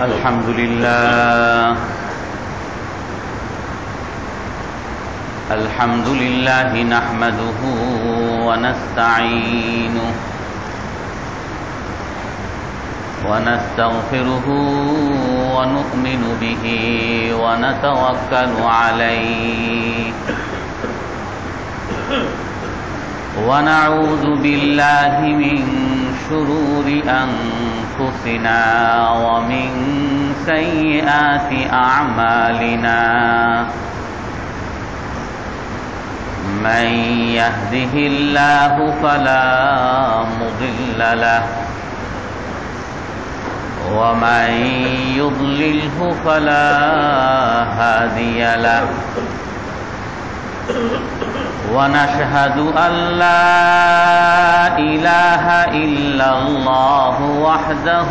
الحمد لله الحمد لله نحمده ونستعينه ونستغفره ونؤمن به ونتوكل عليه ونعوذ بالله من شرور أنفسنا ومن سيئات أعمالنا من يهده الله فلا مضل له ومن يضلله فلا هادي له ونشهد أن لا إله إلا الله وحده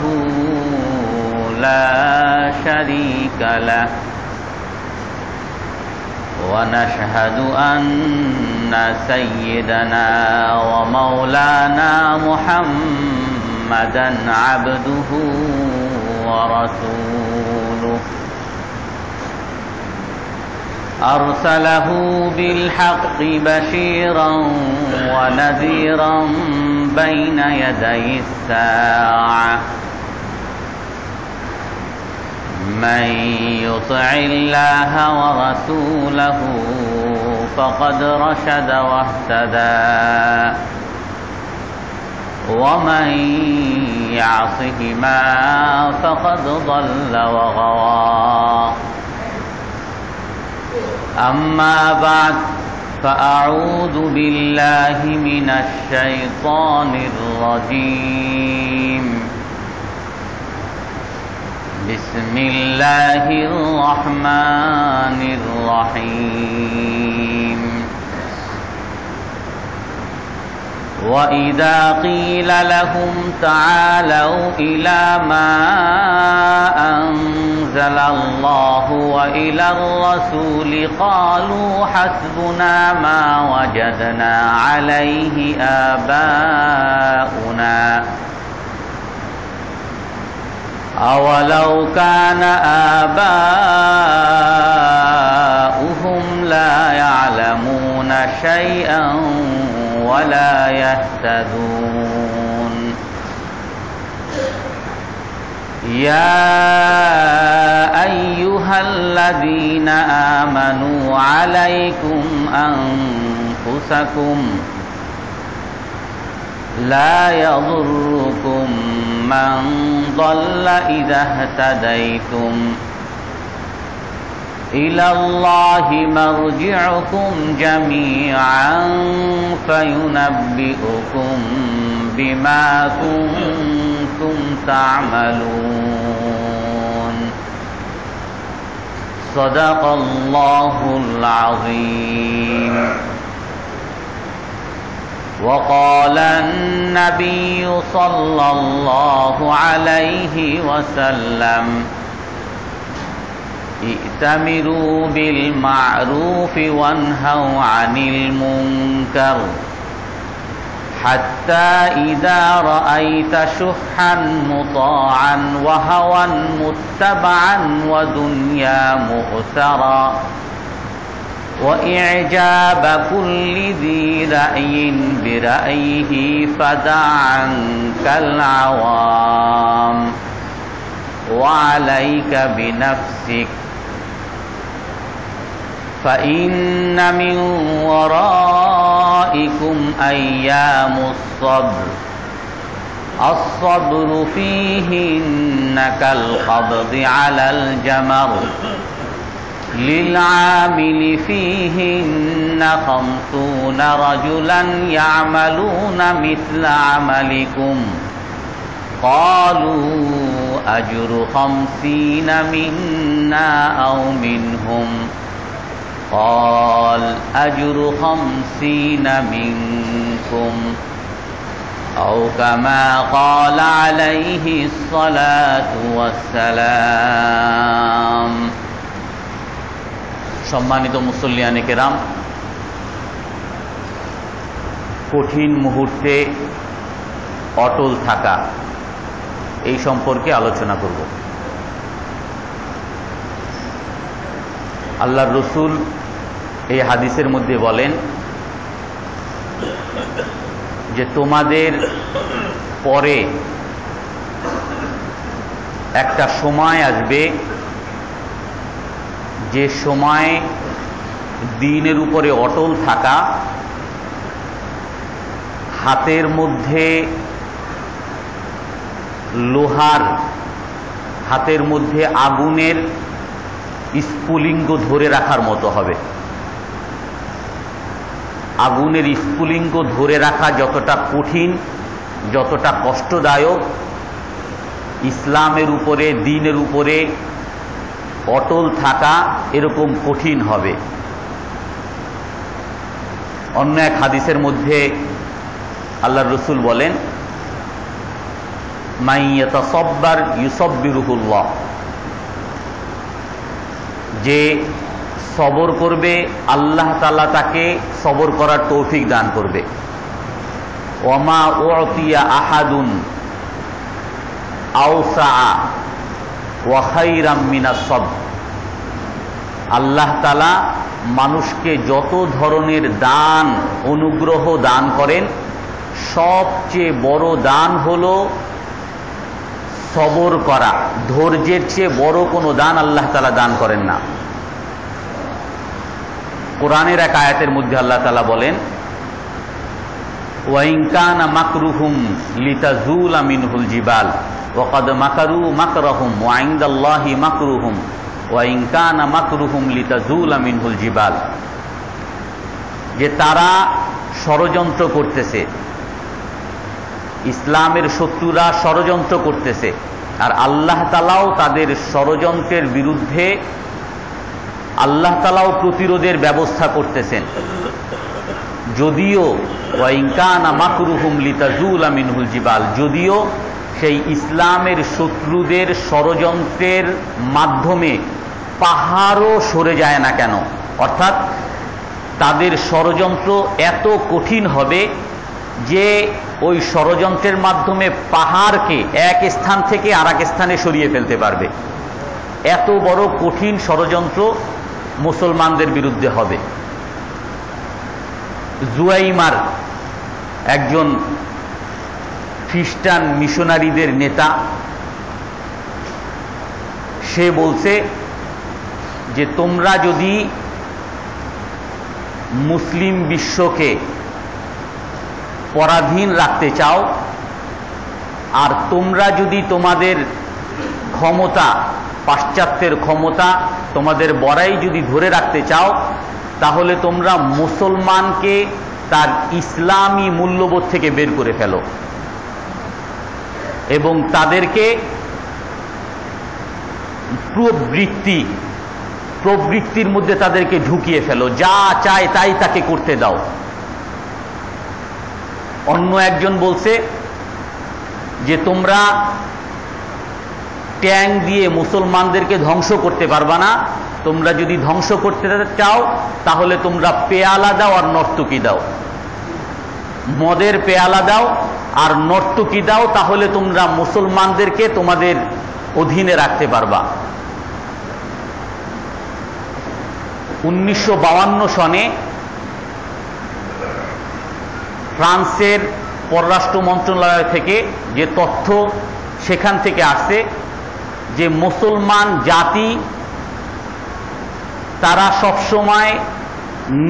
لا شريك له ونشهد أن سيدنا ومولانا محمدا عبده ورسوله أرسله بالحق بشيرا ونذيرا بين يدي الساعة من يطع الله ورسوله فقد رشد واهتدى ومن يعصهما فقد ضل وغوى أما بعد فأعوذ بالله من الشيطان الرجيم بسم الله الرحمن الرحيم وإذا قيل لهم تعالوا إلى ما أنزل الله وإلى الرسول قالوا حسبنا ما وجدنا عليه آباؤنا أولو كان آباؤهم لا يعلمون شيئا ولا يهتدون يا أيها الذين آمنوا عليكم أنفسكم لا يضركم من ضل إذا اهتديتم إلى الله مرجعكم جميعا فينبئكم بما كنتم تعملون صدق الله العظيم وقال النبي صلى الله عليه وسلم ائتمروا بالمعروف وانهوا عن المنكر حتى إذا رأيت شحا مطاعا وهوى متبعا ودنيا مؤثرا وإعجاب كل ذي رأي برأيه فدع عنك العوام وعليك بنفسك فإن من ورائكم أيام الصبر فيهن كالقبض على الجمر للعامل فيهن 50 رجلا يعملون مثل عملكم قالوا أجر 50 منا أو منهم قال أجر 50 منكم أو كما قال عليه الصلاة والسلام সম্মানিত মুসল্লিয়ানে কেরাম, কঠিন মুহূর্তে অটল থাকা, এই সম্পর্কে আলোচনা করব। আল্লাহর রাসূল এই হাদিসের মধ্যে বলেন যে তোমাদের পরে একটা সময় আসবে যে সময় দ্বীনের উপরে অটল থাকা, হাতের মধ্যে লোহার, হাতের মধ্যে আগুনের স্ফুলিঙ্গ ধরে রাখার মতো হবে। আগুনের স্ফুলিঙ্গ ধরে রাখা যতটা কঠিন, যতটা কষ্টদায়ক, ইসলামের উপরে, দ্বীনের উপরে অটল থাকা এরকম কঠিন হবে। অন্য এক হাদিসের মধ্যে আল্লাহর রাসূল বলেন, মান ইয়াতাসাব্বার ইউসাব্বিরুহুল্লাহ, যে সবর করবে আল্লাহ তাআলা তাকে সবর করার তৌফিক দান করবে। ওয়ামা উতিয়া আহাদুন আওসা ওয়া খায়রাম মিনাস সাবর, আল্লাহ তাআলা মানুষকে যত ধরনের দান, অনুগ্রহ দান করেন, সবচেয়ে বড় দান হলো সবর করা। ধৈর্যের চেয়ে বড় কোনো দান আল্লাহ তাআলা দান করেন না। কোরআনের এক আয়াতের মধ্যে আল্লাহ তাআলা বলেন, ওয়া ইন কানা মাকরুহুম লিতাজুলা মিনহুল জিবাল ওয়া ক্বাদ মাকারু মাকরাহুম ওয়া ইনদাল্লাহি মাকরুহুম ওয়া ইন কানা মাকরুহুম লিতাজুলা মিনহুল জিবাল, যে তারা ষড়যন্ত্র করতেছে, ইসলামের শত্রুরা ষড়যন্ত্র করতেছে, আর আল্লাহ তাআলাও তাদের ষড়যন্ত্রের বিরুদ্ধে আল্লাহ তাআলাও প্রতিরোধের ব্যবস্থা করতেছেন। যদিও ওয়া ইন কানা মাকরুহুম লিতাজুলা মিনহুল জিবাল, যদিও সেই ইসলামের শত্রুদের ষড়যন্ত্রের মাধ্যমে পাহাড়ও সরে যায় না কেন, অর্থাৎ তাদের ষড়যন্ত্র এত কঠিন হবে যে ওই ষড়যন্ত্রের মাধ্যমে পাহাড়কে এক স্থান থেকে আর এক স্থানে সরিয়ে ফেলতে পারবে। এত বড় কঠিন ষড়যন্ত্র মুসলমানদের বিরুদ্ধে হবে। জুয়াইমার, একজন খ্রিস্টান মিশনারিদের নেতা, সে বলছে যে তোমরা যদি মুসলিম বিশ্বকে পরাধীন রাখতে চাও, আর তোমরা যদি তোমাদের ক্ষমতা, পাশ্চাত্যের ক্ষমতা, তোমাদের বড়াই যদি ধরে রাখতে চাও, তাহলে তোমরা মুসলমানকে তার ইসলামী মূল্যবোধ থেকে বের করে ফেলো এবং তাদেরকে প্রবৃত্তির মধ্যে তাদেরকে ঢুকিয়ে ফেলো, যা চায় তাই তাকে করতে দাও। অন্য একজন বলছে যে তোমরা ট্যাঙ্ক দিয়ে মুসলমানদেরকে ধ্বংস করতে পারবা না, তোমরা যদি ধ্বংস করতে চাও তাহলে তোমরা পেয়ালা দাও আর নর্তকী দাও, মদের পেয়ালা দাও আর নর্তকী দাও, তাহলে তোমরা মুসলমানদেরকে তোমাদের অধীনে রাখতে পারবা। 1952 সনে ফ্রান্সের পররাষ্ট্র মন্ত্রণালয় থেকে যে তথ্য সেখান থেকে আসছে যে মুসলমান জাতি তারা সবসময়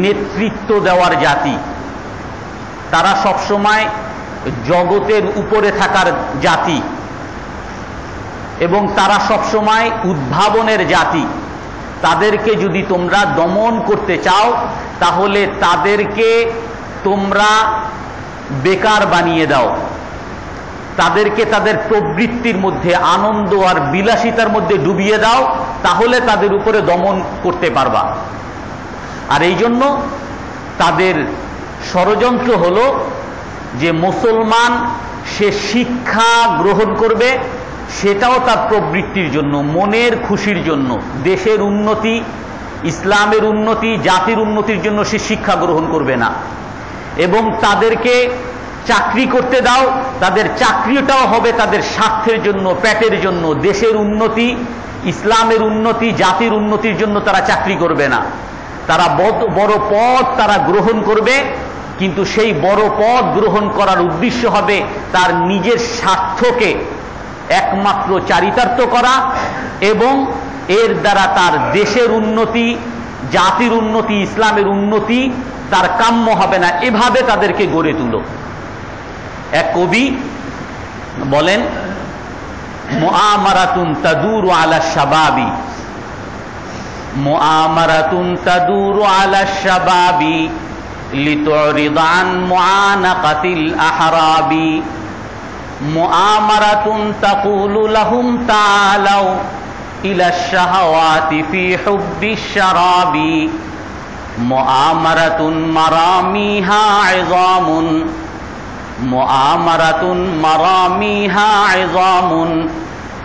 নেতৃত্ব দেওয়ার জাতি, তারা সবসময় জগতের উপরে থাকার জাতি এবং তারা সবসময় উদ্ভাবনের জাতি। তাদেরকে যদি তোমরা দমন করতে চাও তাহলে তাদেরকে তোমরা বেকার বানিয়ে দাও, তাদেরকে তাদের প্রবৃত্তির মধ্যে, আনন্দ আর বিলাসিতার মধ্যে ডুবিয়ে দাও, তাহলে তাদের উপরে দমন করতে পারবা। আর এই জন্য তাদের ষড়যন্ত্র হলো যে মুসলমান সে শিক্ষা গ্রহণ করবে, সেটাও তার প্রবৃত্তির জন্য, মনের খুশির জন্য, দেশের উন্নতি, ইসলামের উন্নতি, জাতির উন্নতির জন্য সে শিক্ষা গ্রহণ করবে না। এবং তাদেরকে চাকরি করতে দাও, তাদের চাকরিটাও হবে তাদের স্বার্থের জন্য, পেটের জন্য, দেশের উন্নতি, ইসলামের উন্নতি, জাতির উন্নতির জন্য তারা চাকরি করবে না। তারা বড় পদ তারা গ্রহণ করবে, কিন্তু সেই বড় পদ গ্রহণ করার উদ্দেশ্য হবে তার নিজের স্বার্থকে একমাত্র চারিতার্থ করা, এবং এর দ্বারা তার দেশের উন্নতি, জাতির উন্নতি, ইসলামের উন্নতি তার কাম্য হবে না। এভাবে তাদেরকে গড়ে তুলো। এক কবি বলেন, মুআমারাতুন তাদুরু আলা শাবাবি, মুআমারাতুন তাদুরু আলা শাবাবি লিতুরিদ আন মুআনাকাতিল আহরাবি, মুআমারাতুন তাকুলু লাহুম তাআলাউ ইলা শাহাওয়াতি ফি হুব্বিশ শারাবি, মুআমারাতুন মারামিহা ইযামুন, মুআমারাতুন মারামিহা ইযামুন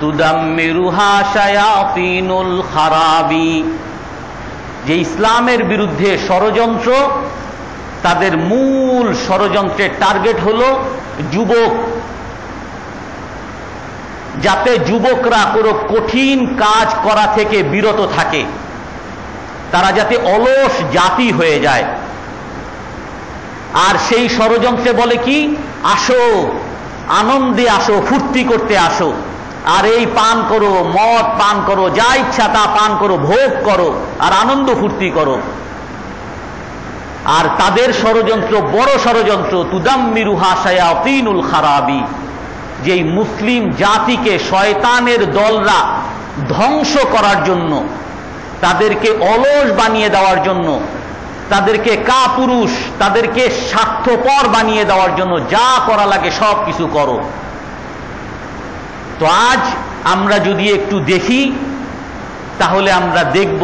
তুদাম্মিরুহা শায়াতিনুল খারাবি। যে ইসলামের বিরুদ্ধে ষড়যন্ত্র, তাদের মূল ষড়যন্ত্রের টার্গেট হলো যুবক, যাতে যুবকরা কোনো কঠিন কাজ করা থেকে বিরত থাকে, তারা যাতে অলস জাতি হয়ে যায়। আর সেই ষড়যন্ত্রে বলে কি, আসো আনন্দে আসো, ফুর্তি করতে আসো, আর এই পান করো, মদ পান করো, যা ইচ্ছা তা পান করো, ভোগ করো আর আনন্দ ফুর্তি করো। আর তাদের ষড়যন্ত্র, বড় ষড়যন্ত্র, তুদাম্মিরুহা শায়াতিনুল খারাবি, যেই মুসলিম জাতিকে শয়তানের দলরা ধ্বংস করার জন্য, তাদেরকে অলস বানিয়ে দেওয়ার জন্য, তাদেরকে কাপুরুষ, তাদেরকে স্বার্থপর বানিয়ে দেওয়ার জন্য যা করা লাগে সব কিছু করো। তো আজ আমরা যদি একটু দেখি, তাহলে আমরা দেখব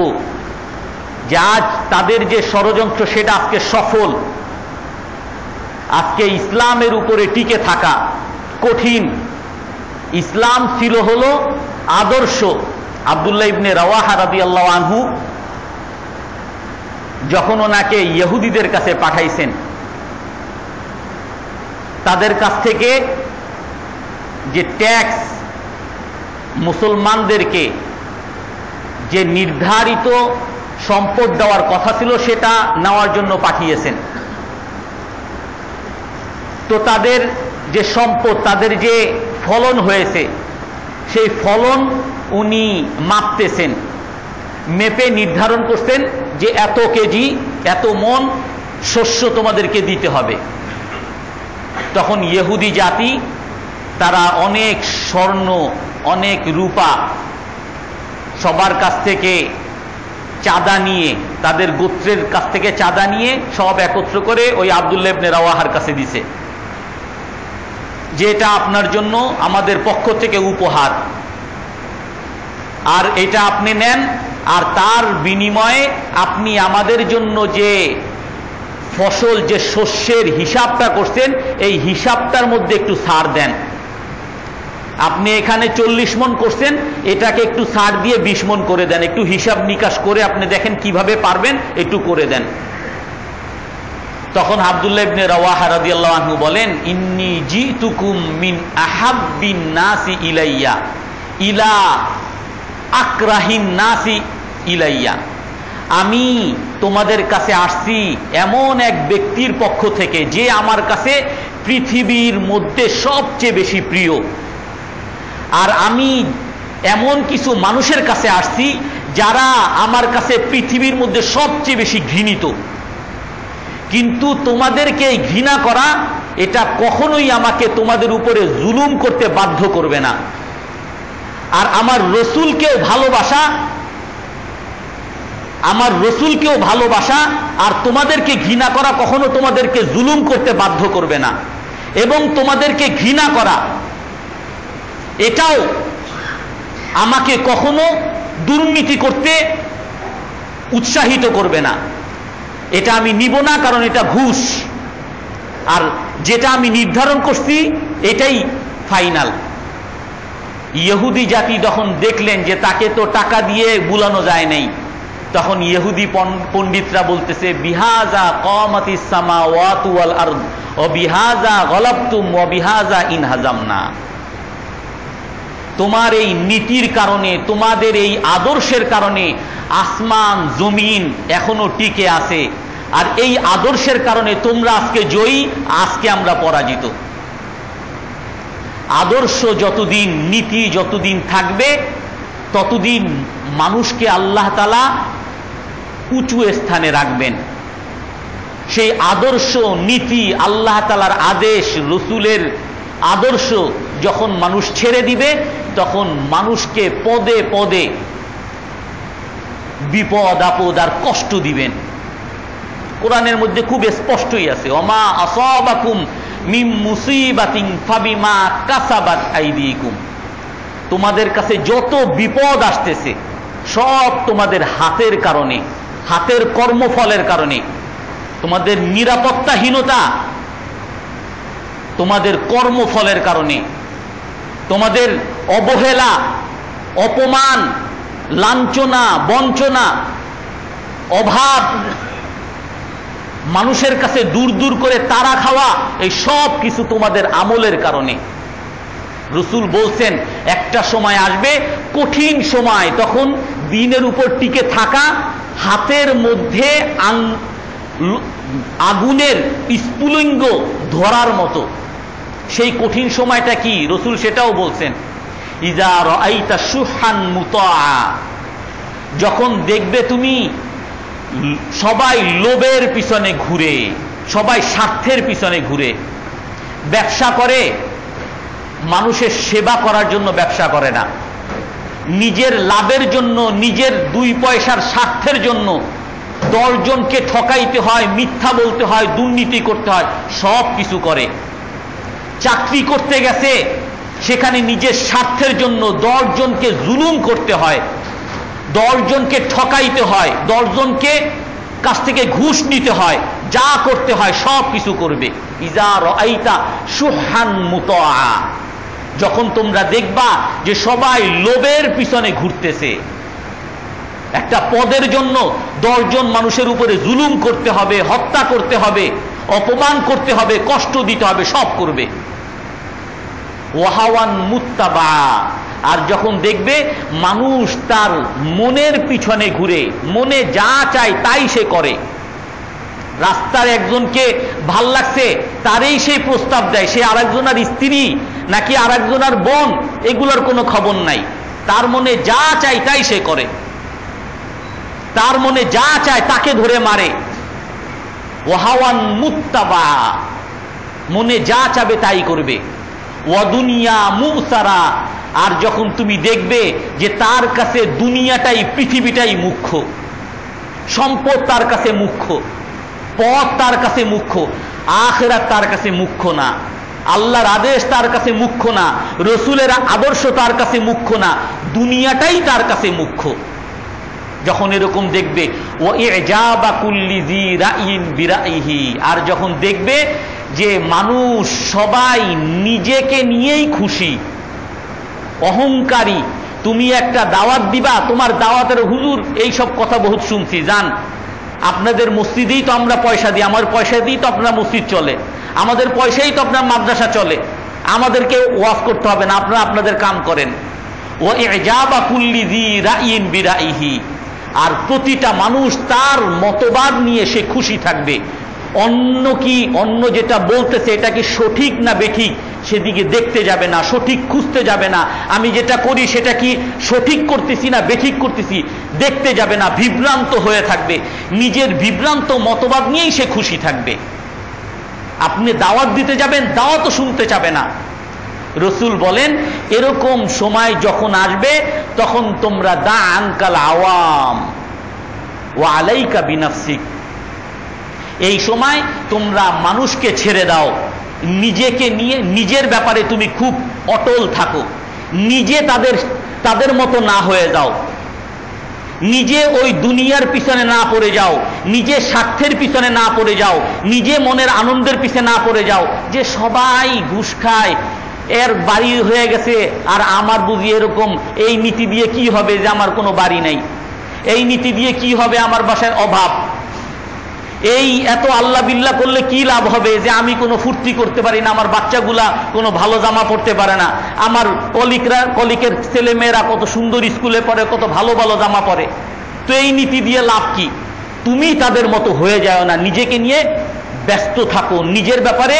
যে আজ তাদের যে ষড়যন্ত্র সেটা আজকে সফল। আজকে ইসলামের উপরে টিকে থাকা কঠিন। ইসলাম ছিল হলো আদর্শ। আব্দুল্লাহ ইবনে রাওয়াহা রাদিয়াল্লাহু আনহু যখন ওনাকে ইহুদিদের কাছে পাঠাইছেন, তাদের কাছ থেকে যে ট্যাক্স মুসলমানদেরকে যে নির্ধারিত সম্পদ দেওয়ার কথা ছিল সেটা নেওয়ার জন্য পাঠিয়েছেন। তো তাদের যে সম্পদ, তাদের যে ফলন হয়েছে, সেই ফলন উনি মাপতেছেন, মেপে নির্ধারণ করছেন যে এত কেজি, এত মন শস্য তোমাদেরকে দিতে হবে। তখন ইহুদি জাতি তারা অনেক স্বর্ণ, অনেক রূপা সবার কাছ থেকে চাঁদা নিয়ে, তাদের গোত্রের কাছ থেকে চাঁদা নিয়ে সব একত্র করে ওই আব্দুল্লাহ ইবনে রাওয়াহার কাছে দিছে, যে এটা আপনার জন্য আমাদের পক্ষ থেকে উপহার, আর এটা আপনি নেন, আর তার বিনিময়ে আপনি আমাদের জন্য যে ফসল, যে শস্যের হিসাবটা করছেন, এই হিসাবটার মধ্যে একটু ছাড় দেন। আপনি এখানে 40 মণ করছেন, এটাকে একটু ছাড় দিয়ে 20 মণ করে দেন, একটু হিসাব নিকাশ করে আপনি দেখেন কিভাবে পারবেন, একটু করে দেন। তখন আব্দুল্লাহ ইবনে রাওয়াহা রাদিয়াল্লাহু আনহু বলেন, ইন্নী জিতুকুম মিন আহাব্বিন নাসি ইলাইয়া ইলা আকরাহিন নাসি ইলাইয়া, আমি তোমাদের কাছে আসছি এমন এক ব্যক্তির পক্ষ থেকে যে আমার কাছে পৃথিবীর মধ্যে সবচেয়ে বেশি প্রিয়, আর আমি এমন কিছু মানুষের কাছে আসছি যারা আমার কাছে পৃথিবীর মধ্যে সবচেয়ে বেশি ঘৃণিত। কিন্তু তোমাদেরকে ঘৃণা করা এটা কখনোই আমাকে তোমাদের উপরে জুলুম করতে বাধ্য করবে না। আর আমার রসুলকেও ভালোবাসা, আমার রসুলকেও ভালোবাসা আর তোমাদেরকে ঘৃণা করা কখনো তোমাদেরকে জুলুম করতে বাধ্য করবে না। এবং তোমাদেরকে ঘৃণা করা এটাও আমাকে কখনো দুর্নীতি করতে উৎসাহিত করবে না। এটা আমি নিব না, কারণ এটা ঘুষ, আর যেটা আমি নির্ধারণ করছি এটাই ফাইনাল। ইহুদি জাতি যখন দেখলেন যে তাকে তো টাকা দিয়ে বুলানো যায় নাই, তখন ইহুদি পণ্ডিতরা বলতেছে বিহাজা কামাতিস সামাওয়াতু ওয়াল আরদ ওয়া বিহাজা গলাবতুম ওয়া বিহাজা ইনহাজামনা। তোমার এই নীতির কারণে, তোমাদের এই আদর্শের কারণে আসমান জমিন এখনো টিকে আছে, আর এই আদর্শের কারণে তোমরা আজকে জয়ী, আজকে আমরা পরাজিত। আদর্শ যতদিন, নীতি যতদিন থাকবে ততদিন মানুষকে আল্লাহ তাআলা উঁচু স্থানে রাখবেন। সেই আদর্শ, নীতি, আল্লাহ তাআলার আদেশ, রসুলের আদর্শ যখন মানুষ ছেড়ে দিবে তখন মানুষকে পদে পদে বিপদ আপদ আর কষ্ট দিবেন। কোরআনের মধ্যে খুব স্পষ্টই আছে, ওমা আসাবাকুম মিন মুসিবাতিন ফাবিমা কাসাবাত আইদিকুম। তোমাদের কাছে যত বিপদ আসতেছে সব তোমাদের হাতের কারণে, হাতের কর্মফলের কারণে। তোমাদের নিরাপত্তাহীনতা তোমাদের কর্মফলের কারণে, তোমাদের অবহেলা, অপমান, লাঞ্ছনা, বঞ্চনা, অভাব, মানুষের কাছে দূর দূর করে তাড়া খাওয়া, এই সব কিছু তোমাদের আমলের কারণে। রসুল বলছেন একটা সময় আসবে, কঠিন সময়, তখন দিনের উপর টিকে থাকা হাতের মধ্যে আগুনের স্ফুলিঙ্গ ধরার মতো। সেই কঠিন সময়টা কি রসুল সেটাও বলছেন, ইজা রাআইতা শুহান মুতাআ, যখন দেখবে তুমি সবাই লোভের পিছনে ঘুরে, সবাই স্বার্থের পিছনে ঘুরে, ব্যবসা করে, মানুষের সেবা করার জন্য ব্যবসা করে না, নিজের লাভের জন্য, নিজের 2 পয়সার স্বার্থের জন্য 10 জনকে ঠকাইতে হয়, মিথ্যা বলতে হয়, দুর্নীতি করতে হয়, সব কিছু করে। চাকরি করতে গেছে, সেখানে নিজের স্বার্থের জন্য 10 জনকে জুলুম করতে হয়, 10 জনকে ঠকাইতে হয়, 10 জনকে কাছ থেকে ঘুষ নিতে হয়, যা করতে হয় সব কিছু করবে। ইজা রাআইতা শুহান মুতাআ, যখন তোমরা দেখবা যে সবাই লোভের পিছনে ঘুরতেছে, একটা পদের জন্য 10 জন মানুষের উপরে জুলুম করতে হবে, হত্যা করতে হবে, অপমান করতে হবে, কষ্ট দিতে হবে, সব করবে। ওয়াহাওয়ান মুত্তাবা, আর যখন দেখবে মানুষ তার মনের পিছনে ঘুরে, মনে যা চায় তাই সে করে। রাস্তার একজনকে ভাল লাগছে, তারই সেই প্রস্তাব দেয়, সে আরেকজনের স্ত্রী নাকি আরেকজনের বোন, এগুলোর কোনো খবর নাই। তার মনে যা চায় তাই সে করে, তার মনে যা চায় তাকে ধরে মারে। ওয়াহাওয়ান মুত্তাবা, মনে যা চাবে তাই করবে। ওয়াদুনিয়া মুসারা, আর যখন তুমি দেখবে যে তার কাছে দুনিয়াটাই, পৃথিবীটাই মুখ্য, সম্পদ তার কাছে মুখ্য, পথ তার কাছে মুখ্য, আখিরাত তার কাছে মুখ্য না, আল্লাহর আদেশ তার কাছে মুখ্য না, রসুলের আদর্শ তার কাছে মুখ্য না, দুনিয়াটাই তার কাছে মুখ্য। যখন এরকম দেখবে, ও ইজাবা কুল্লি জি রাইন বিরাইহি, আর যখন দেখবে যে মানুষ সবাই নিজেকে নিয়েই খুশি, অহংকারী। তুমি একটা দাওয়াত দিবা, তোমার দাওয়াতের হুজুর এই সব কথা বহুত শুনছি, জান আপনাদের মসজিদেই তো আমরা পয়সা দিই, আমার পয়সা দিই তো আপনার মসজিদ চলে, আমাদের পয়সাই তো আপনার মাদ্রাসা চলে, আমাদেরকে ওয়াজ করতে হবে না, আপনারা আপনাদের কাম করেন। ও ইজাবা কুল্লি জি রাইন বিরাইহি, আর প্রতিটা মানুষ তার মতবাদ নিয়ে সে খুশি থাকবে। অন্য যেটা বলতেছে এটা কি সঠিক না বেঠিক সেদিকে দেখতে যাবে না, সঠিক খুঁজতে যাবে না, আমি যেটা করি সেটা কি সঠিক করতেছি না বেঠিক করতেছি দেখতে যাবে না, বিভ্রান্ত হয়ে থাকবে, নিজের বিভ্রান্ত মতবাদ নিয়েই সে খুশি থাকবে। আপনি দাওয়াত দিতে যাবেন, দাওয়াতও শুনতে চাবে না। রসুল বলেন এরকম সময় যখন আসবে তখন তোমরা দা আনকাল আওয়াম ওয়া আলাইকা বিনাফসিক, এই সময় তোমরা মানুষকে ছেড়ে দাও, নিজেকে নিয়ে নিজের ব্যাপারে তুমি খুব অটল থাকো, নিজে তাদের মতো না হয়ে যাও, নিজে ওই দুনিয়ার পিছনে না পড়ে যাও, নিজে স্বার্থের পিছনে না পড়ে যাও, নিজে মনের আনন্দের পিছনে না পড়ে যাও, যে সবাই ঘুষ খায়, এর বাড়ি হয়ে গেছে আর আমার বুঝি এরকম, এই নীতি দিয়ে কি হবে যে আমার কোনো বাড়ি নেই, এই নীতি দিয়ে কি হবে, আমার বাসায় অভাব, এই এত আল্লাহ বিল্লাহ করলে কি লাভ হবে যে আমি কোনো ফুর্তি করতে পারি না, আমার বাচ্চাগুলা কোনো ভালো জামা পড়তে পারে না, আমার কলিকের ছেলে মেয়েরা কত সুন্দর স্কুলে পড়ে, কত ভালো ভালো জামা পরে, তো এই নীতি দিয়ে লাভ কি? তুমি তাদের মতো হয়ে যাও না, নিজেকে নিয়ে ব্যস্ত থাকো, নিজের ব্যাপারে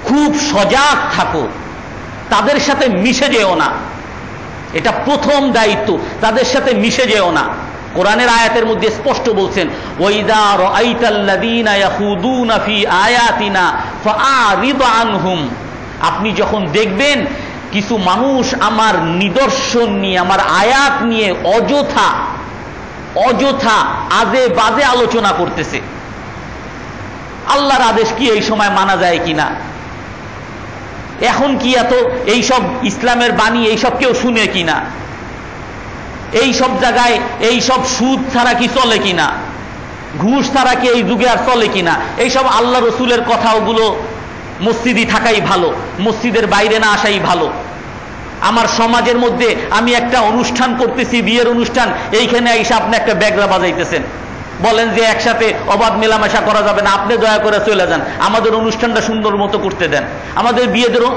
খুব সজাগ থাকো, তাদের সাথে মিশে যেও না। এটা প্রথম দায়িত্ব, তাদের সাথে মিশে যেও না। কোরআনের আয়াতের মধ্যে স্পষ্ট বলছেন, ওয়াইদা রাআইতাল্লাযীনা ইয়াখুদুনা ফি আয়াতিনা ফাআরিদ আনহুম, আপনি যখন দেখবেন কিছু মানুষ আমার নিদর্শন নিয়ে, আমার আয়াত নিয়ে অযথা আজে বাজে আলোচনা করতেছে, আল্লাহর আদেশ কি এই সময় মানা যায় কিনা, এখন কি এত এইসব ইসলামের বাণী এইসব কেউ শুনে কিনা, এই সব জায়গায় এই সব সুদ ছাড়া কি চলে কিনা, ঘুষ ছাড়া কি এই যুগে আর চলে কিনা, এইসব আল্লাহ রসুলের কথা, ওগুলো মসজিদে থাকাই ভালো, মসজিদের বাইরে না আসাই ভালো। আমার সমাজের মধ্যে আমি একটা অনুষ্ঠান করতেছি, বিয়ের অনুষ্ঠান, এইখানে এসে আপনি একটা ব্যাগরা বাজাইতেছেন, বলেন যে একসাথে অবাধ মেলামেশা করা যাবে না, আপনি দয়া করে চলে যান, আমাদের অনুষ্ঠানটা সুন্দর মতো করতে দেন, আমাদের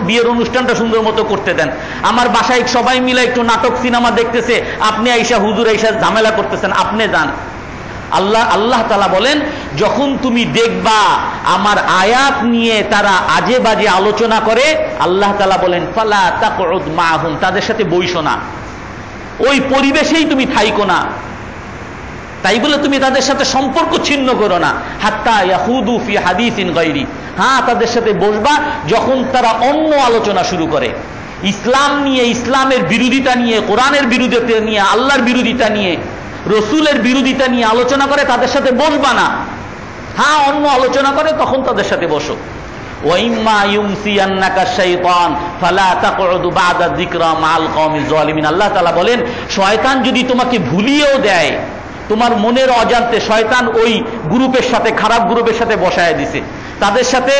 বিয়ের অনুষ্ঠানটা সুন্দর মতো করতে দেন। আমার বাসায় সবাই মিলে একটু নাটক সিনেমা দেখতেছে, আপনি আইসা হুজুর আইসা ঝামেলা করতেছেন, আপনি যান। আল্লাহ তাআলা বলেন, যখন তুমি দেখবা আমার আয়াত নিয়ে তারা আজে বাজে আলোচনা করে, আল্লাহ তাআলা বলেন ফালা তাকউদ মাআহুম, তাদের সাথে বইসো না, ওই পরিবেশেই তুমি থাইকো না, তাই বলে তুমি তাদের সাথে সম্পর্ক ছিন্ন করো না। হাত্তা ইয়াহুদু ফি হাদিসিন গায়রি, হ্যাঁ তাদের সাথে বসবা যখন তারা অন্য আলোচনা শুরু করে, ইসলাম নিয়ে, ইসলামের বিরোধিতা নিয়ে, কোরআনের বিরোধিতা নিয়ে, আল্লাহর বিরোধিতা নিয়ে, রসুলের বিরোধিতা নিয়ে আলোচনা করে, তাদের সাথে বসবা না। হ্যাঁ অন্য আলোচনা করে, তখন তাদের সাথে বসো। ওয়াইম্মা ইউনসিয়ান্নাকা শাইতান ফালা তাকউদু বা'দা যিকরা মা'আল কওমিজ জালিমিন, আল্লাহ তাআলা বলেন, শয়তান যদি তোমাকে ভুলিয়েও দেয়, তোমার মনের অজান্তে শয়তান ওই গ্রুপের সাথে, খারাপ গ্রুপের সাথে বসায় দিছে, তাদের সাথে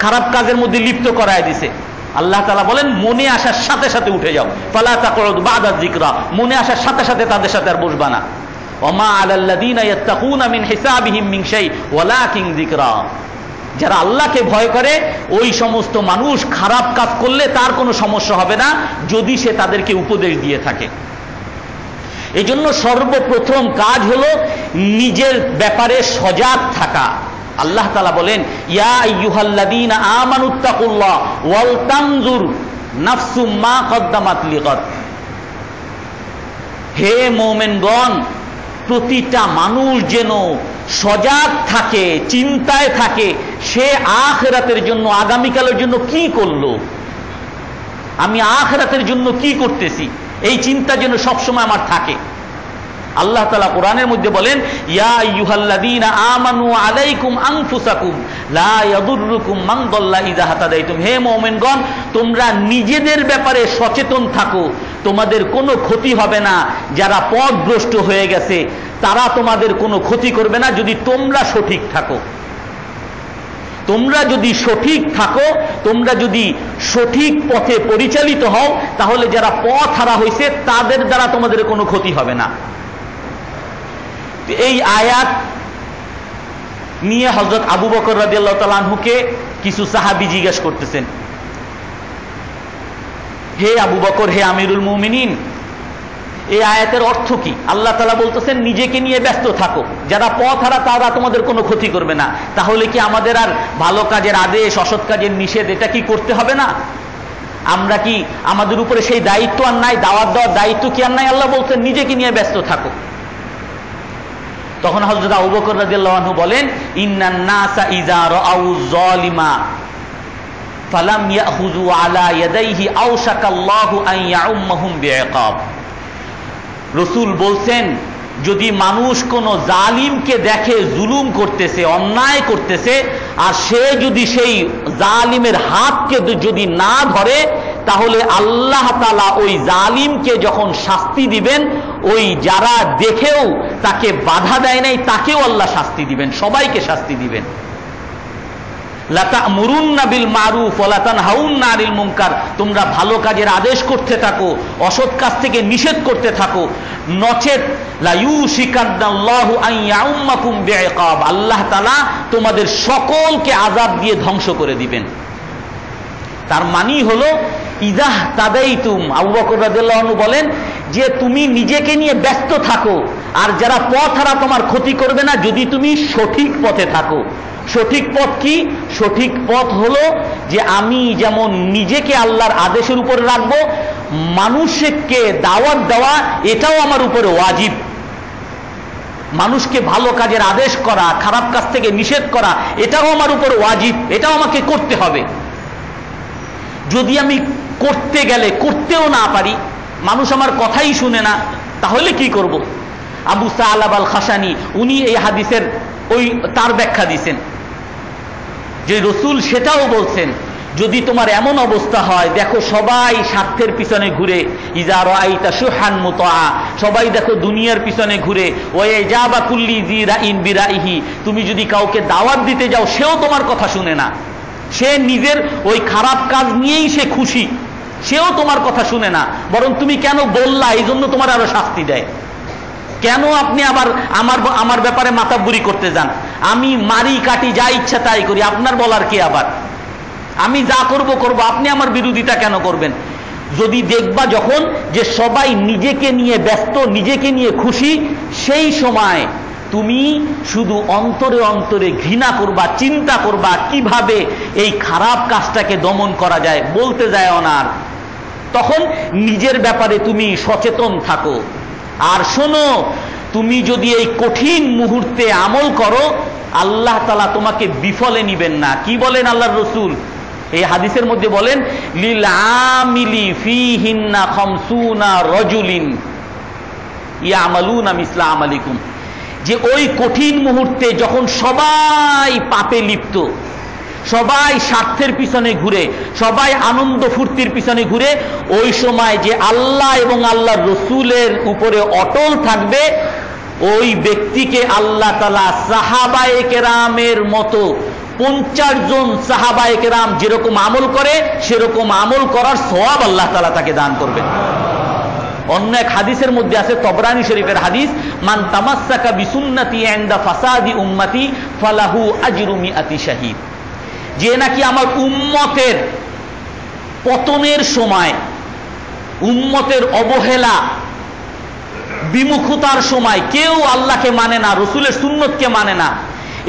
খারাপ কাজের মধ্যে লিপ্ত করায় দিছে, আল্লাহ তাআলা বলেন মনে আসার সাথে সাথে উঠে যাও, ফালা তাকউদু বা'দা যিকরা, মনে আসার সাথে সাথে তাদের সাথে আর বসবা না। ওমা আলাল্লাযীনা ইয়াত্তাকুনা মিন হিসাবিহিম মিন শাই ওয়ালাকিন যিকরা, যারা আল্লাহকে ভয় করে ওই সমস্ত মানুষ খারাপ কাজ করলে তার কোনো সমস্যা হবে না, যদি সে তাদেরকে উপদেশ দিয়ে থাকে। এই জন্য সর্বপ্রথম কাজ হলো নিজের ব্যাপারে সজাগ থাকা। আল্লাহ তাআলা বলেন, ইয়া আইয়ুহাল্লাযীনা আমানুত্তাকুল্লাহ ওয়াল তানজুর নাফসুম মা কদ্দামাত লিগাদ, হে মুমিনগণ, প্রতিটা মানুষ যেন সজাগ থাকে, চিন্তায় থাকে, সে আখিরাতের জন্য, আগামীকালের জন্য কি করলো, আমি আখিরাতের জন্য কি করতেছি, এই চিন্তা যেন সবসময় আমার থাকে। আল্লাহ তাআলা কোরআনের মধ্যে বলেন, ইয়া আইয়ুহাল্লাযীনা আমানু আলাইকুম আনফুসাকুম লা ইয়াদুররুকুম মান দাল্লা ইযা হাতাদাইতুম, হে মুমিনগণ, তোমরা নিজেদের ব্যাপারে সচেতন থাকো, তোমাদের কোনো ক্ষতি হবে না, যারা পথভ্রষ্ট হয়ে গেছে তারা তোমাদের কোনো ক্ষতি করবে না, যদি তোমরা সঠিক থাকো। তোমরা যদি সঠিক থাকো, তোমরা যদি সঠিক পথে পরিচালিত হও, তাহলে যারা পথ হারা হয়েছে তাদের দ্বারা তোমাদের কোনো ক্ষতি হবে না। এই আয়াত নিয়ে হযরত আবু বকর রাদিয়াল্লাহু তাআলা আনহুকে কিছু সাহাবী জিজ্ঞেস করতেছেন, হে আবু বকর, হে আমিরুল মুমিনিন, এই আয়াতের অর্থ কি? আল্লাহ তাআলা বলতেছেন নিজেকে নিয়ে ব্যস্ত থাকো, যারা পথ হারা তারা তোমাদের কোনো ক্ষতি করবে না। তাহলে কি আমাদের আর ভালো কাজের আদেশ, অসৎ কাজের নিষেধ, এটা কি করতে হবে না? আমরা কি, আমাদের উপরে সেই দায়িত্ব আর নাই, দাওয়াত দেওয়ার দায়িত্ব কি আর নাই? আল্লাহ বলছেন নিজেকে নিয়ে ব্যস্ত থাকো। তখন হযরত আবু বকর রাদিয়াল্লাহু আনহু বলেন, ইন্নান নাসা ইযা রাআউ যালিমা ফালাম ইয়াখুযু আলা ইয়াদাইহি আওশাকাল্লাহু আন ইয়াউম্মাহুম বিইকাব। রাসূল বলছেন, যদি মানুষ কোনো জালিমকে দেখে জুলুম করতেছে, অন্যায় করতেছে, আর সে যদি সেই জালিমের হাতকে যদি না ধরে, তাহলে আল্লাহ তাআলা ওই জালিমকে যখন শাস্তি দিবেন, ওই যারা দেখেও তাকে বাধা দেয় নাই তাকেও আল্লাহ শাস্তি দিবেন, সবাইকে শাস্তি দিবেন। লা তা'মুরুন্না বিল মারুফ ওয়া লা তানহাউন্না আনিল মুনকার, তোমরা ভালো কাজের আদেশ করতে থাকো, অসৎ কাজ থেকে নিষেধ করতে থাকো, নচেত লা ইউশিকান্নাল্লাহু আন ইয়াউম্মাকুম বিইকাব, আল্লাহ তাআলা তোমাদের সকলকে আযাব দিয়ে ধ্বংস করে দিবেন। তার মানে হলো ইদাহ তাদাইতুম, আবু বকর রাদিয়াল্লাহু আনহু বলেন যে তুমি নিজেকে নিয়ে ব্যস্ত থাকো, আর যারা পথ হারা তোমার ক্ষতি করবে না যদি তুমি সঠিক পথে থাকো। সঠিক পথ কি? সঠিক পথ হলো যে আমি যেমন নিজেকে আল্লাহর আদেশের উপরে রাখবো, মানুষকে দাওয়াত দেওয়া এটাও আমার উপরে ওয়াজিব। মানুষকে ভালো কাজের আদেশ করা, খারাপ কাজ থেকে নিষেধ করা এটাও আমার উপর ওয়াজিব, এটাও আমাকে করতে হবে। যদি আমি করতে গেলে করতেও না পারি, মানুষ আমার কথাই শুনে না, তাহলে কি করব? আবু সালাব আল খাসানি উনি এই হাদিসের তার ব্যাখ্যা দিয়েছেন যে রসুল সেটাও বলছেন, যদি তোমার এমন অবস্থা হয়, দেখো সবাই স্বার্থের পিছনে ঘুরে, ইজা রাআইতা শুহান মুতাআ, সবাই দেখো দুনিয়ার পিছনে ঘুরে, ওয়াইজাবা কুল্লি জি রাইন বিরাইহি, তুমি যদি কাউকে দাওয়াত দিতে যাও সেও তোমার কথা শুনে না, সে নিজের ওই খারাপ কাজ নিয়েই সে খুশি, সেও তোমার কথা শুনে না, বরং তুমি কেন বললা এই জন্য তোমার আরো শাস্তি দেয়। কেন আপনি আবার আমার ব্যাপারে মাতাব্বুরি করতে যান? আমি মারি কাটি যা ইচ্ছা তাই করি, আপনার বলার কি? আবার আমি যা করব, আপনি আমার বিরোধিতা কেন করবেন? যদি দেখবা যখন যে সবাই নিজেকে নিয়ে ব্যস্ত, নিজেকে নিয়ে খুশি, সেই সময় তুমি শুধু অন্তরে অন্তরে ঘৃণা করবা, চিন্তা করবা কিভাবে এই খারাপ কাজটাকে দমন করা যায়, বলতে যায় অনার। তখন নিজের ব্যাপারে তুমি সচেতন থাকো। আর শোনো, তুমি যদি এই কঠিন মুহূর্তে আমল করো, আল্লাহ তাআলা তোমাকে বিফলে নিবেন না। কি বলেন আল্লাহর রাসূল এই হাদিসের মধ্যে? বলেন লিল আমিলি ফিহিন্না খামসুনা রাজুলিন ইয়ামালুনা মিসলা আমালিকুম, যে ওই কঠিন মুহূর্তে যখন সবাই পাপে লিপ্ত, সবাই স্বার্থের পিছনে ঘুরে, সবাই আনন্দ ফুর্তির পিছনে ঘুরে, ওই সময় যে আল্লাহ এবং আল্লাহর রসুলের উপরে অটল থাকবে, ওই ব্যক্তিকে আল্লাহ তাআলা সাহাবায়ে কেরামের মতো 50 জন সাহাবায়ে কেরাম যেরকম আমল করে সেরকম আমল করার সওয়াব আল্লাহ তাআলা তাকে দান করবেন। অন্য এক হাদিসের মধ্যে আছে, তবরানী শরীফের হাদিস, মান তামাসসাকা বিসুন্নতি ইনদা ফাসাদি উম্মতি ফালাহু আজরু মিআতি শাহীদ, যে নাকি আমার উম্মতের পতনের সময়, উম্মতের অবহেলা বিমুখতার সময়, কেউ আল্লাহকে মানে না, রসুলের সুন্নতকে মানে না,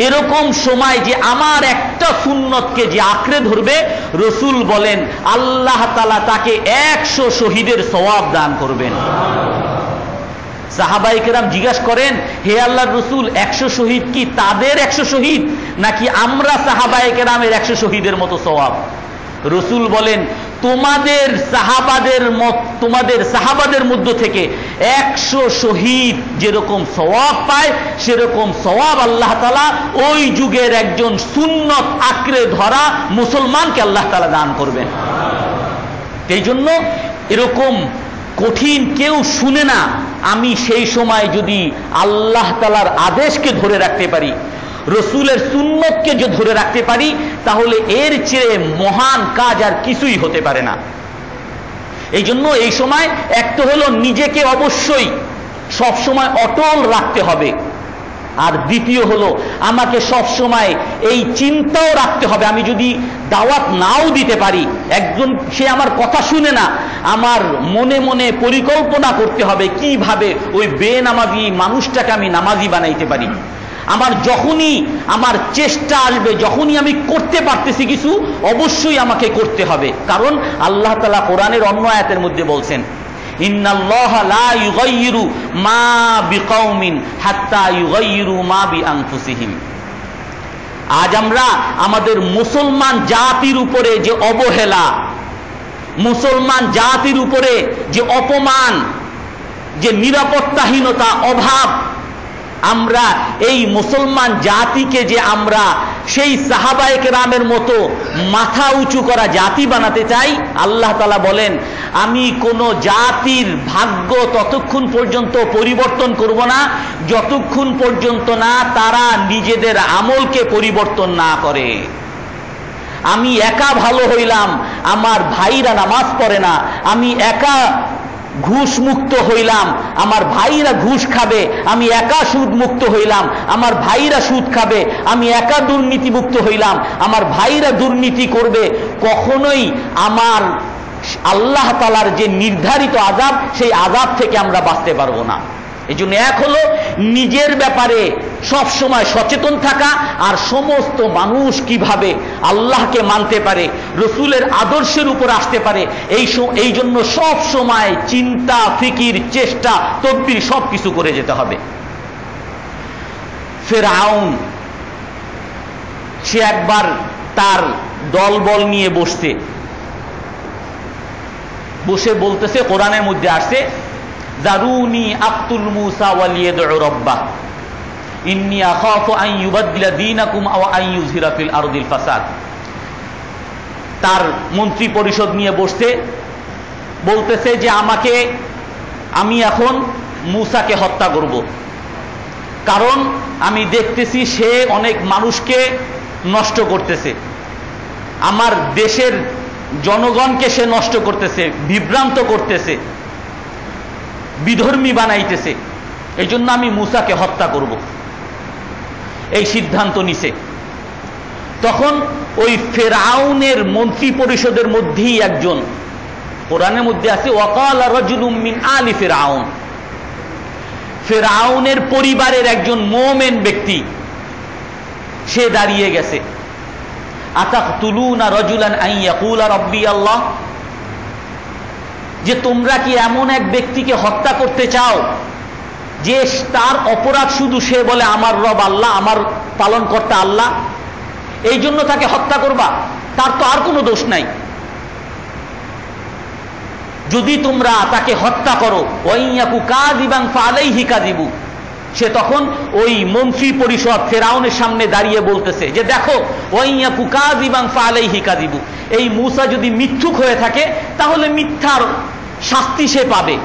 এরকম সময় যে আমার একটা সুন্নতকে যে আঁকড়ে ধরবে, রসুল বলেন আল্লাহ তাআলা তাকে 100 শহীদের সওয়াব দান করবেন। সাহাবায়ে কেরাম জিজ্ঞাসা করেন, হে আল্লাহর রসুল, 100 শহীদ কি তাদের 100 শহীদ, নাকি আমরা সাহাবায়ে কেরামের 100 শহীদের মতো সওয়াব? রসুল বলেন তোমাদের সাহাবাদের মধ্য থেকে 100 শহীদ যেরকম সওয়াব পায়, সেরকম সওয়াব আল্লাহ তাআলা ওই যুগের একজন সুন্নত আঁকড়ে ধরা মুসলমানকে আল্লাহ তাআলা দান করবেন। এই জন্য এরকম কঠিন কেউ শুনে না, আমি সেই সময় যদি আল্লাহ তাআলার আদেশকে ধরে রাখতে পারি, রসুলের সুন্নতকে যে ধরে রাখতে পারি, তাহলে এর চেয়ে মহান কাজ আর কিছুই হতে পারে না। এই জন্য এই সময় একটা হলো নিজেকে অবশ্যই সব সময় অটল রাখতে হবে, আর দ্বিতীয় হলো আমাকে সব সময় এই চিন্তাও রাখতে হবে, আমি যদি দাওয়াত নাও দিতে পারি, একজন সে আমার কথা শুনে না, আমার মনে মনে পরিকল্পনা করতে হবে কিভাবে ওই বেনামাজি মানুষটাকে আমি নামাজি বানাইতে পারি। আমার যখনই আমার চেষ্টা আসবে, যখনই আমি করতে পারতেছি কিছু, অবশ্যই আমাকে করতে হবে। কারণ আল্লাহ তাআলা কোরআনের অন্য আয়াতের মধ্যে বলছেন, ইন্নাল্লাহা লা ইউগাইয়িরু মা বিকাউমিন হাত্তা ইউগাইয়িরু মা বিআনফুসিহিম। আজ আমরা আমাদের মুসলমান জাতির উপরে যে অবহেলা, মুসলমান জাতির উপরে যে অপমান, যে নিরাপত্তাহীনতা, অভাব, আমরা এই মুসলমান জাতিকে যে আমরা সেই সাহাবায়ে কেরামের মতো মাথা উঁচু করা জাতি বানাতে চাই, আল্লাহ তাআলা বলেন আমি কোন জাতির ভাগ্য ততক্ষণ পর্যন্ত পরিবর্তন করব না যতক্ষণ পর্যন্ত না তারা নিজেদের আমলকে পরিবর্তন না করে। আমি একা ভালো হইলাম, আমার ভাইরা নামাজ পড়ে না, আমি একা ঘুষ মুক্ত হইলাম, আমার ভাইরা ঘুষ খাবে, আমি একা সুদ মুক্ত হইলাম, আমার ভাইরা সুদ খাবে, আমি একা দুর্নীতি মুক্ত হইলাম, আমার ভাইরা দুর্নীতি করবে, কখনোই আমার আল্লাহ তাআলার যে নির্ধারিত আযাব, সেই আযাব থেকে আমরা বাঁচতে পারবো না। এই জন্য এক হলো নিজের ব্যাপারে সব সময় সচেতন থাকা, আর সমস্ত মানুষ কিভাবে আল্লাহকে মানতে পারে, রসুলের আদর্শের উপর আসতে পারে, এই জন্য সব সময় চিন্তা, ফিকির, চেষ্টা, তদবির সব কিছু করে যেতে হবে। ফিরআউন সে একবার তার দলবল নিয়ে বসে বলতেছে, কোরআনের মধ্যে আসছে, যারুনি আক্তুল মূসা ওয়ালিয়াদউ রাব্বাহ ইন্নী আখাফু আন ইউবাদদিলা দীনাকুম আও আন ইউযহিরা ফিল আরদিল ফাসাদ। তার মন্ত্রী পরিষদ নিয়ে বসতে বলতেছে যে আমি এখন মূসাকে হত্যা করব, কারণ আমি দেখতেছি সে অনেক মানুষকে নষ্ট করতেছে, আমার দেশের জনগণকে সে নষ্ট করতেছে, বিভ্রান্ত করতেছে, বিধর্মী বানাইতেছে, এই জন্য আমি মূসাকে হত্যা করব, এই সিদ্ধান্ত নিছে। তখন ওই ফিরআউনের মন্ত্রী পরিষদের মধ্যেই একজন, কোরআনের মধ্যে আছে ওয়াকালা রাজুলুম মিন আলি ফিরআউন, ফিরআউনের পরিবারের একজন মুমিন ব্যক্তি, সে দাঁড়িয়ে গেছে, আতাকতুলুনা রাজুলান আন ইয়াকুলা রাব্বি আল্লাহ, যে তোমরা কি এমন এক ব্যক্তিকে হত্যা করতে চাও যে তার অপরাধ শুধু সে বলে আমার রব আল্লাহ, আমার পালনকর্তা আল্লাহ, এই জন্য তাকে হত্যা করবা? তার তো আর কোনো দোষ নাই। যদি তোমরা তাকে হত্যা করো, ওয়াইয়াকু কাযিবান ফালাইহি কাযিবু, সে তখন ওই মন্ত্রী পরিষদ ফিরআউনের সামনে দাঁড়িয়ে বলতেছে যে দেখো, ওয়াইয়াকু কাযিবান ফালাইহি কাযিবু, এই মূসা যদি মিথ্যুক হয়ে থাকে তাহলে মিথ্যার শাস্তি সে পাবে,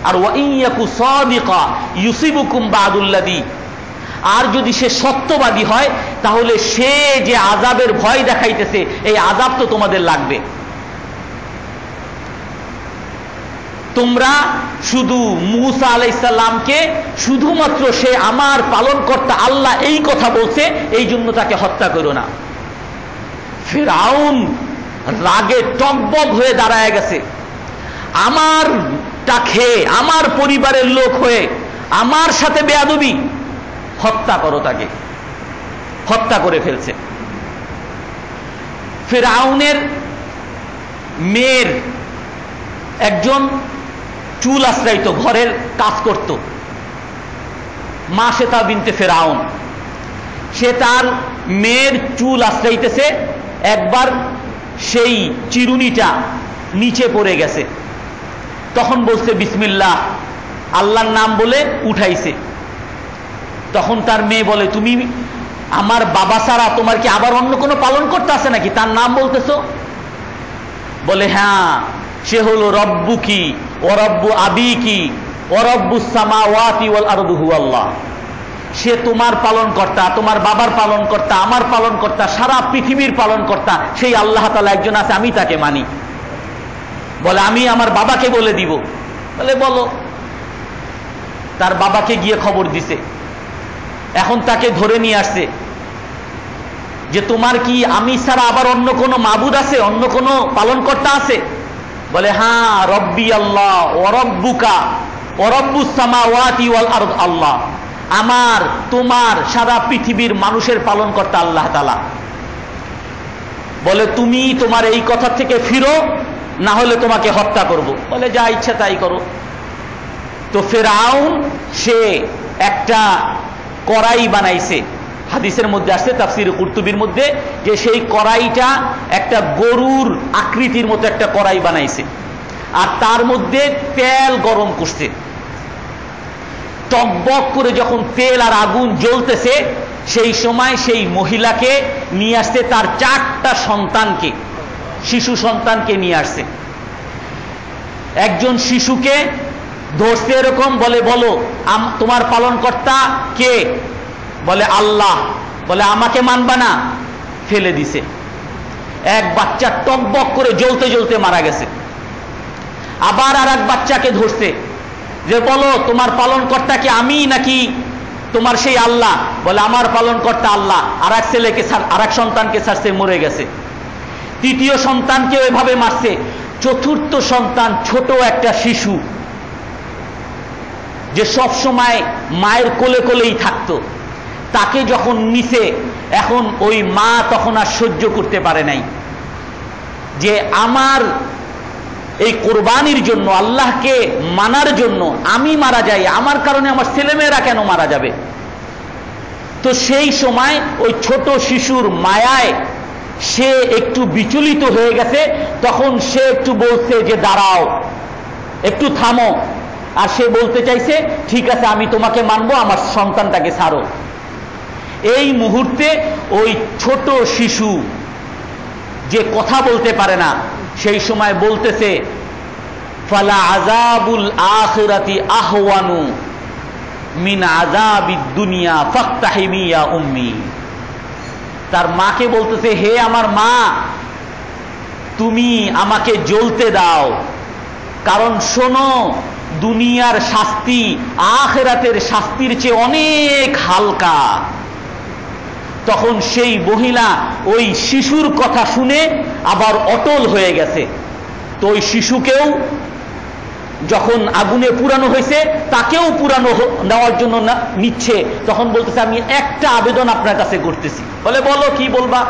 আর ওয়াইয়াকু সাদিকা ইউসিবুকুম বাদুল্লাযী, আর যদি সে সত্যবাদী হয় তাহলে সে যে আযাবের ভয় দেখাইতেছে, এই আযাব তো তোমাদের লাগবে। তোমরা শুধু মূসা আলাইহিস সালামকে শুধুমাত্র সে আমার পালনকর্তা আল্লাহ এই কথা বলছে, এই জন্য তাকে হত্যা করো না। ফিরআউন রাগে টগবগ হয়ে দাঁড়ায় গেছে, আমারটা খেয়ে, আমার পরিবারের লোক হয়ে আমার সাথে বেয়াদবি, হত্যা করো তাকে। হত্যা করে ফেলছে। ফিরআউনের মেয়ের একজন চুল আশ্রাইত, ঘরের কাজ করত, মাশেতা বিনতে ফিরআউন, সে তার মেয়ের চুল আশ্রাইতেছে, একবার সেই চিরুনিটা নিচে পড়ে গেছে, তখন বলছে বিসমিল্লাহ, আল্লাহর নাম বলে উঠাইছে। তখন তার মেয়ে বলে, তুমি আমার বাবা ছাড়া তোমার কি আবার অন্য কোনো পালন করতে আছে নাকি, তার নাম বলতেছো? বলে হ্যাঁ, সে হলো রব্বুকি ও রব্বু আবিকি ও রব্বুস সামাওয়াতি ওয়াল আরদু হুয়াল্লাহ, সে তোমার পালনকর্তা, তোমার বাবার পালনকর্তা, আমার পালনকর্তা, সারা পৃথিবীর পালনকর্তা, সেই আল্লাহ তাআলা একজন আছে, আমি তাকে মানি। বলে আমি আমার বাবাকে বলে দিব। বলে বলো। তার বাবাকে গিয়ে খবর দিছে, এখন তাকে ধরে নিয়ে আসছে যে তোমার কি আমি ছাড়া আবার অন্য কোনো মাবুদ আছে, অন্য কোনো পালনকর্তা আছে? বলে হ্যাঁ, রব্বি আল্লাহ ওয়া রব্বুকা ওয়া রব্বুস সামাওয়াতি ওয়াল আরদ আল্লাহ, আমার তোমার সারা পৃথিবীর মানুষের পালনকর্তা আল্লাহ তাআলা। বলে তুমি তোমার এই কথা থেকে ফিরো, না হলে তোমাকে হত্যা করব। বলে যা ইচ্ছা তাই করো। তো ফিরআউন সে একটা কড়াই বানাইছে, হাদিসের মধ্যে আসছে, তাফসীর কুরতুবীর মধ্যে, যে সেই কড়াইটা একটা গরুর আকৃতির মতো একটা কড়াই বানাইছে, আর তার মধ্যে তেল গরম করছে। টকবক করে যখন তেল আর আগুন জ্বলতেছে, সেই সময় সেই মহিলাকে নিয়ে আসছে, তার 4টা সন্তানকে, শিশু সন্তানকে নিয়ে আসছে। একজন শিশুকে ধরছে এরকম, বলে বলো তোমার পালনকর্তা কে? বলে আল্লাহ। বলে আমাকে মানবা না? ফেলে দিছে। এক বাচ্চা টকবক করে জ্বলতে জ্বলতে মারা গেছে। আবার আর এক বাচ্চাকে ধরছে যে বলো তোমার পালনকর্তা কি আমি নাকি তোমার সেই আল্লাহ? বলে আমার পালনকর্তা আল্লাহ। আর এক ছেলেকে আর এক সন্তানকে ছাড়ছে, মরে গেছে। তৃতীয় সন্তানকে ওইভাবে মারছে। চতুর্থ সন্তান ছোট একটা শিশু, যে সব সময় মায়ের কোলে কোলেই থাকতো, তাকে যখন নিছে, এখন ওই মা তখন আর সহ্য করতে পারে নাই যে আমার এই কোরবানির জন্য, আল্লাহকে মানার জন্য আমি মারা যাই, আমার কারণে আমার ছেলেমেয়েরা কেন মারা যাবে? তো সেই সময় ওই ছোট শিশুর মায়ায় সে একটু বিচলিত হয়ে গেছে। তখন সে একটু বলছে যে দাঁড়াও, একটু থামো। আর সে বলতে চাইছে ঠিক আছে আমি তোমাকে মানবো, আমার সন্তানটাকে ছাড়ো। এই মুহূর্তে ওই ছোট শিশু যে কথা বলতে পারে না, সেই সময় বলতেছে ফালা আযাবুল আখিরাতি আহওয়ানু মিন আযাবিদ দুনিয়া ফাক্তাহিমি ইয়া উম্মি। তার মাকে বলতেছে হে আমার মা, তুমি আমাকে জ্বলতে দাও, কারণ শোনো দুনিয়ার শাস্তি আখিরাতের শাস্তির চেয়ে অনেক হালকা। তখন সেই মহিলা ওই শিশুর কথা শুনে আবার অটল হয়ে গেছে। তো ওই শিশুকেও যখন আগুনে পুরানো হয়েছে, তাকেও পুরানো নেওয়ার জন্য নিচ্ছে। তখন বলতেছে আমি একটা আবেদন আপনার কাছে করতেছি। বলে বলো, কি বলবা?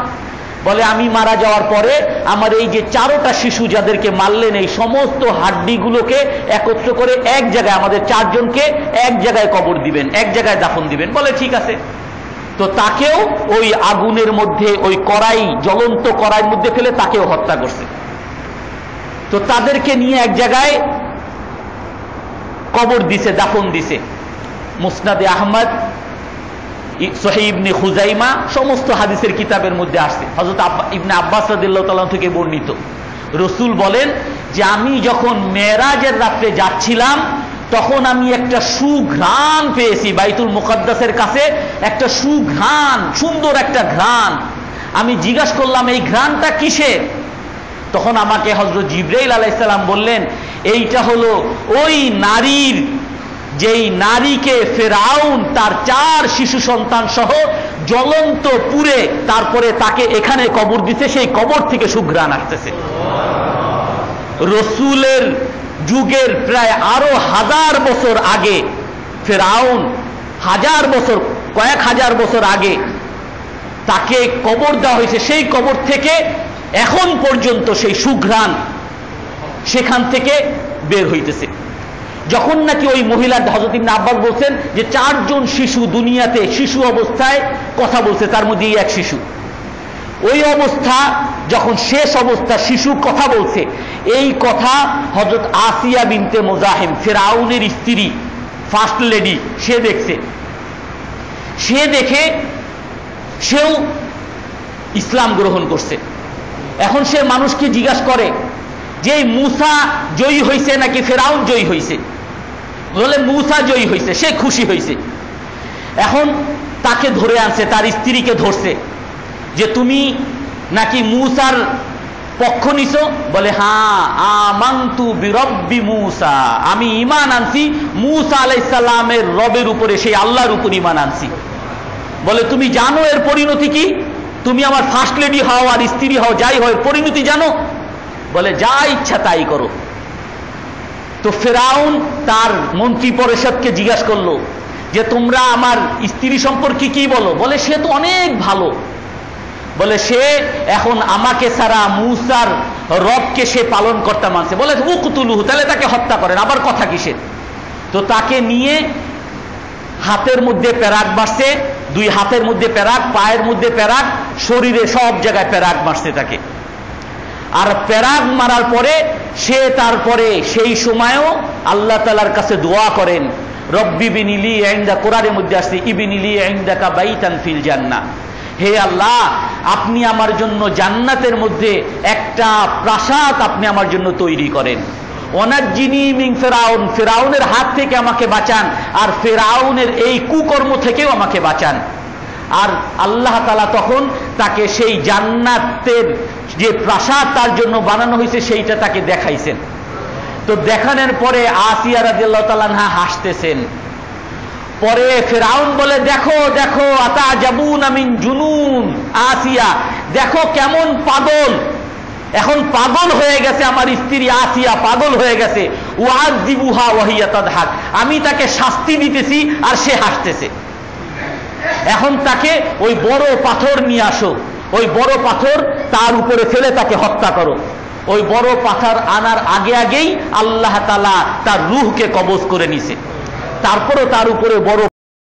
বলে আমি মারা যাওয়ার পরে আমার এই যে 4টা শিশু যাদেরকে মারলেন, এই সমস্ত হাড্ডিগুলোকে একত্র করে এক জায়গায়, আমাদের 4 জনকে এক জায়গায় কবর দিবেন, এক জায়গায় দাফন দিবেন। বলে ঠিক আছে। তো তাকেও ওই আগুনের মধ্যে, ওই কড়াই, জ্বলন্ত কড়াইয়ের মধ্যে ফেলে তাকেও হত্যা করছে। তো তাদেরকে নিয়ে এক জায়গায় কবর দিছে, দাফন দিছে। মুসনাদে আহমদ, সহিহ ইবনে খুজাইমা, সমস্ত হাদিসের কিতাবের মধ্যে আসছে। হযরত ইবনে আব্বাস রাদিয়াল্লাহু তাআলা থেকে বর্ণিত, রাসূল বলেন যে আমি যখন মেরাজের রাতে যাচ্ছিলাম, তখন আমি একটা সুঘ্রাণ পেয়েছি। বাইতুল মুকাদ্দাসের কাছে একটা সুঘ্রাণ, সুন্দর একটা ঘ্রাণ। আমি জিজ্ঞাসা করলাম এই ঘ্রাণটা কিসের? তখন আমাকে হযরত জিবরাইল আলাইহিস সালাম বললেন এইটা হলো ওই নারীর, যেই নারীকে ফেরাউন তার 4 শিশু সন্তান সহ জ্বলন্ত পুড়ে তারপরে তাকে এখানে কবর দিতে, সেই কবর থেকে সুঘ্রাণ আসতেছে। রসুলের যুগের প্রায় আরো 1000 বছর আগে, ফেরাউন 1000 বছর, কয়েক হাজার বছর আগে তাকে কবর দেওয়া হয়েছে। সেই কবর থেকে এখন পর্যন্ত সেই সুঘ্রাণ সেখান থেকে বের হইতেছে। যখন নাকি ওই মহিলা, হযরত ইবনে আব্বাস বলছেন যে 4 জন শিশু দুনিয়াতে শিশু অবস্থায় কথা বলছে, তার মধ্যে এক শিশু। ওই অবস্থা যখন শেষ অবস্থা, শিশু কথা বলছে, এই কথা হযরত আসিয়া বিনতে মুজাহিম, ফেরাউনের স্ত্রী, ফার্স্ট লেডি, সে দেখছে। সে দেখে সেও ইসলাম গ্রহণ করছে। এখন সে মানুষকে জিজ্ঞাসা করে যে মূসা জয়ী হয়েছে নাকি ফেরাউন জয়ী হয়েছে? বলে মূসা জয়ী হয়েছে, সে খুশি হয়েছে। এখন তাকে ধরে আনছে, তার স্ত্রীকে ধরছে যে তুমি নাকি মূসার পক্ষ নিছো? বলে হ্যাঁ, আমানতু বিরব্বি মূসা, আমি ঈমান আনছি মূসা আলাইহিস সালামের রবের উপরে, সেই আল্লাহর উপর ঈমান আনছি। বলে তুমি জানো এর পরিণতি কি? তুমি আমার ফার্স্ট লেডি হও আর স্ত্রী হও, যাই হয়, পরিণতি জানো? বলে যা ইচ্ছা তাই করো। তো ফেরাউন তার মন্ত্রী পরিষদকে জিজ্ঞাসা করলো যে তোমরা আমার স্ত্রী সম্পর্কে কি বলো? বলে সে তো অনেক ভালো। বলে সে এখন আমাকে ছাড়া মূসার রবকে সে পালন করতে মানছে। বলে উকতুলুহু, তাহলে তাকে হত্যা করেন, আবার কথা কিসের? তো তাকে নিয়ে হাতের মধ্যে প্যারাক মারছে, 2 হাতের মধ্যে প্যারাক, পায়ের মধ্যে প্যারাক, শরীরে সব জায়গায় প্যারাক মারছে তাকে। আর প্যারাক মারার পরে সে তারপরে সেই সময়ও আল্লাহ তাআলার কাছে দোয়া করেন, রব্বি বিনিলি ইনদা, কোরআনের মধ্যে আসছে ইবিনিলি ইনদাকা বাইতান ফিল জান্নাহ, হে আল্লাহ আপনি আমার জন্য জান্নাতের মধ্যে একটা প্রাসাদ আপনি আমার জন্য তৈরি করেন। ওয়ানাজ্জিনি মিন ফিরাউন, ফিরাউনের হাত থেকে আমাকে বাঁচান, আর ফিরাউনের এই কুকর্ম থেকেও আমাকে বাঁচান। আর আল্লাহ তাআলা তখন তাকে সেই জান্নাতের যে প্রাসাদ তার জন্য বানানো হয়েছে সেইটা তাকে দেখাইছেন। তো দেখানোর পরে আসিয়া রাদিয়াল্লাহু তাআলা আনহা হাসতেছেন। পরে ফিরআউন বলে, দেখো দেখো আতাজাবুনা মিন জুনুন আসিয়া, দেখো কেমন পাগল, এখন পাগল হয়ে গেছে আমার স্ত্রী আসিয়া, পাগল হয়ে গেছে। ওয়াজিবুহা ওয়াহিয়া তাদহাক, আমি তাকে শাস্তি দিতেছি আর সে হাসতেছে। এখন তাকে ওই বড় পাথর নিয়ে আসো, ওই বড় পাথর তার উপরে ফেলে তাকে হত্যা করো। ওই বড় পাথর আনার আগে আগেই আল্লাহ তাআলা তার রূহকে কবজ করে নিছে। তারপরও তার উপরে বড়